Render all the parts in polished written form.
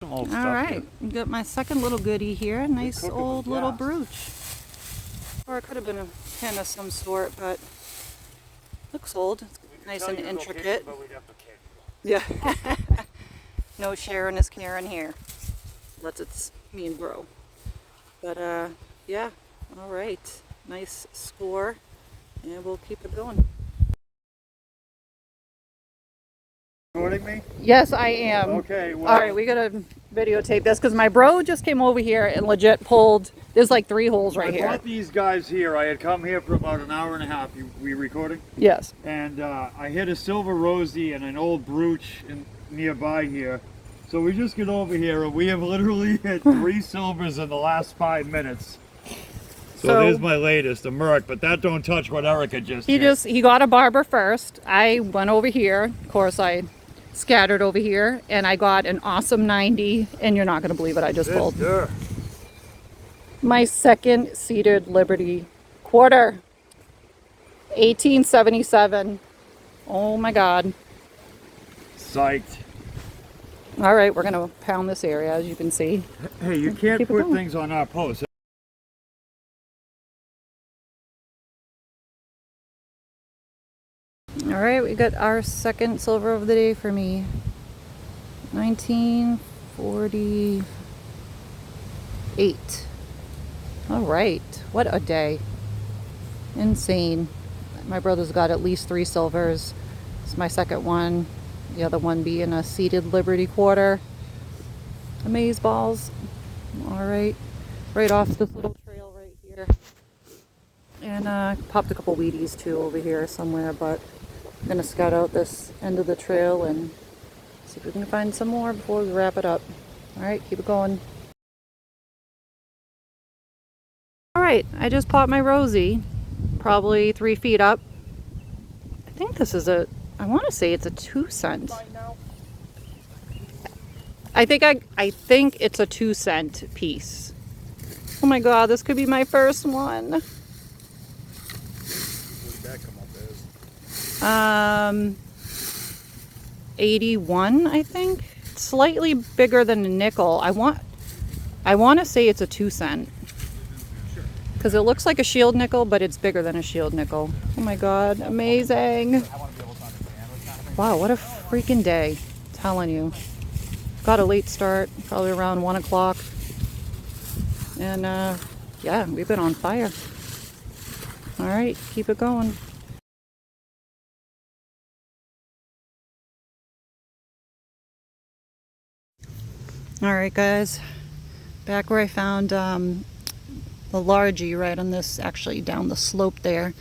Some old All stuff right, got my second little goodie here. Nice old little brooch. Or it could have been a pin of some sort, but looks old. It's nice and intricate. Yeah. No sharing is caring here. Unless it's me and bro. But yeah, all right. Nice score. And we'll keep it going. Recording me? Yes, I am. Okay, well. All right, we gotta videotape this because my bro just came over here and legit pulled. There's like 3 holes right here. I brought these guys here. I had come here for about an hour and a half. We recording? Yes. And I hit a silver rosy and an old brooch nearby here. So we just get over here and we have literally hit 3 silvers in the last 5 minutes. So there's my latest, a Merc, but that don't touch what Erica just hit. He got a barber first. I went over here. Of course, I scattered over here, and I got an awesome 90, and you're not going to believe what I just pulled. My second seated Liberty quarter. 1877. Oh my God. Psyched. All right, we're going to pound this area, as you can see. Hey, you can't put things on our post. All right, we got our second silver of the day for me. 1948. All right, what a day. Insane. My brother's got at least 3 silvers. It's my second one. The other one being a seated Liberty quarter. Amaze balls. All right, right off this little trail right here. And popped a couple Wheaties too over here somewhere, but I'm gonna scout out this end of the trail and see if we can find some more before we wrap it up. All right, keep it going. All right, I just popped my Rosie, probably 3 feet up. I think this is I want to say it's a 2 cent. I think it's a 2 cent piece. Oh my God, this could be my first one. What did that come up as? 81, I think. Slightly bigger than a nickel. I want to say it's a 2 cent. Because it looks like a shield nickel, but it's bigger than a shield nickel. Oh my God, amazing. Wow, what a freaking day. I'm telling you. Got a late start, probably around 1 o'clock. And yeah, we've been on fire. All right, keep it going. All right, guys, back where I found the Largie right on this, actually down the slope there.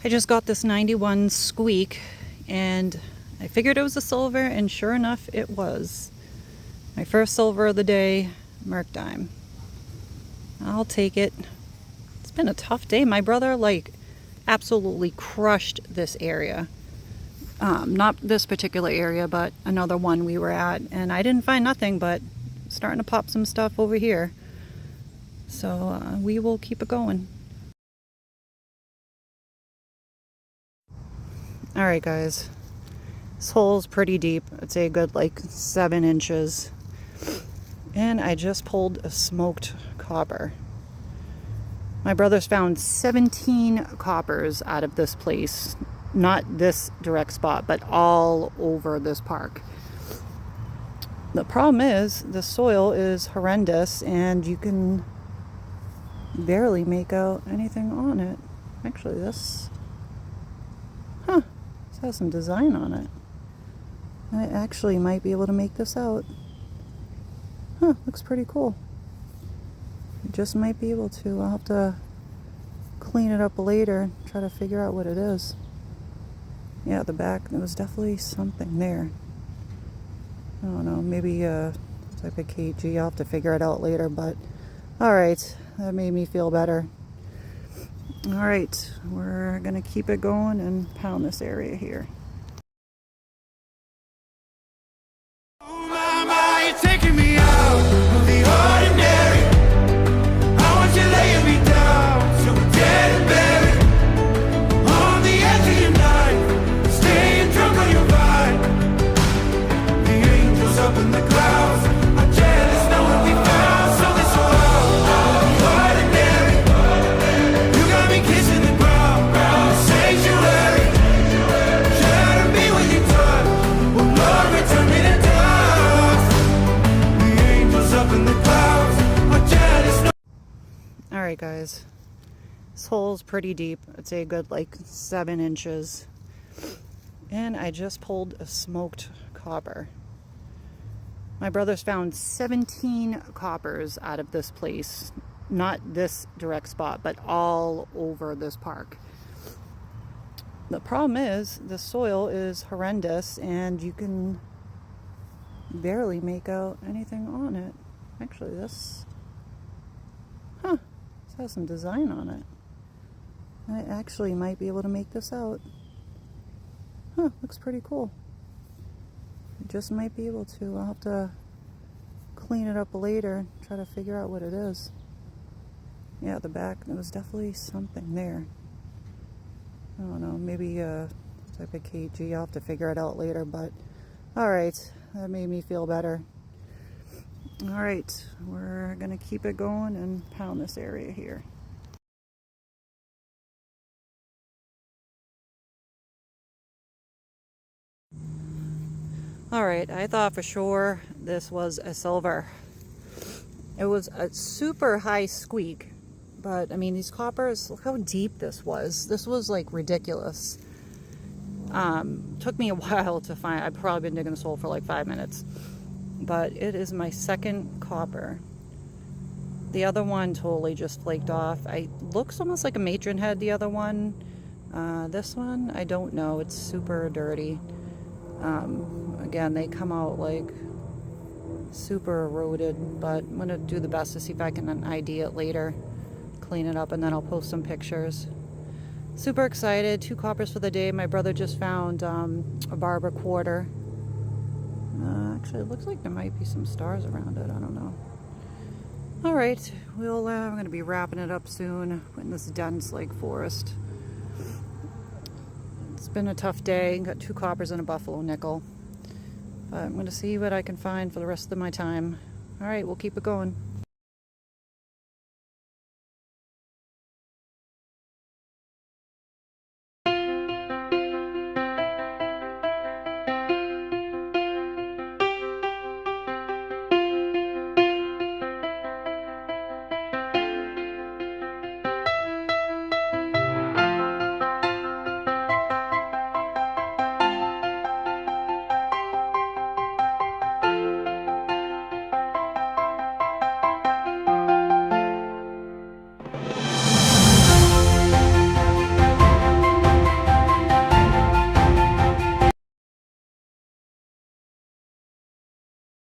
I just got this 91 squeak and I figured it was a silver, and sure enough it was. My first silver of the day, Merc dime. I'll take it. It's been a tough day. My brother like absolutely crushed this area. Not this particular area, but another one we were at, and I didn't find nothing, but starting to pop some stuff over here. So we will keep it going. All right, guys, this hole's pretty deep. I'd say a good like 7 inches, and I just pulled a smoked copper. My brother's found 17 coppers out of this place. Not this direct spot, but all over this park. The problem is the soil is horrendous and you can barely make out anything on it. Actually, this has some design on it. I actually might be able to make this out. Looks pretty cool. I just might be able to. I'll have to clean it up later, try to figure out what it is. Yeah, the back, there was definitely something there. I don't know, maybe type of KG. I'll have to figure it out later, but all right, that made me feel better. All right, we're gonna keep it going and pound this area here. Oh my, you're taking me out of the ordinary. I want you laying me down, so we're dead and buried. On the edge of your night, staying drunk on your vine. The angels up in the clouds. Alright guys, this hole's pretty deep. I'd say a good like 7 inches. And I just pulled a smoked copper. My brother's found 17 coppers out of this place. Not this direct spot, but all over this park. The problem is the soil is horrendous and you can barely make out anything on it. Actually, this has some design on it. I actually might be able to make this out. Looks pretty cool. Just might be able to. I'll have to clean it up later and try to figure out what it is. Yeah, at the back there was definitely something there. I don't know, maybe a type of KG. I'll have to figure it out later, but alright, that made me feel better. Alright, we're gonna keep it going and pound this area here. Alright, I thought for sure this was a silver. It was a super high squeak, but I mean these coppers, look how deep this was. This was like ridiculous. Took me a while to find. I've probably been digging this hole for like 5 minutes, but it is my second copper. The other one totally just flaked off. It looks almost like a matron head, the other one. This one, I don't know. It's super dirty. Again, they come out like super eroded, but I'm gonna do the best to see if I can ID it later, clean it up, and then I'll post some pictures. Super excited. 2 coppers for the day. My brother just found a barber quarter. Actually, it looks like there might be some stars around it. I don't know. All right, I'm gonna be wrapping it up soon in this dense like forest. It's been a tough day. Got 2 coppers and a buffalo nickel. But I'm going to see what I can find for the rest of my time. All right, we'll keep it going.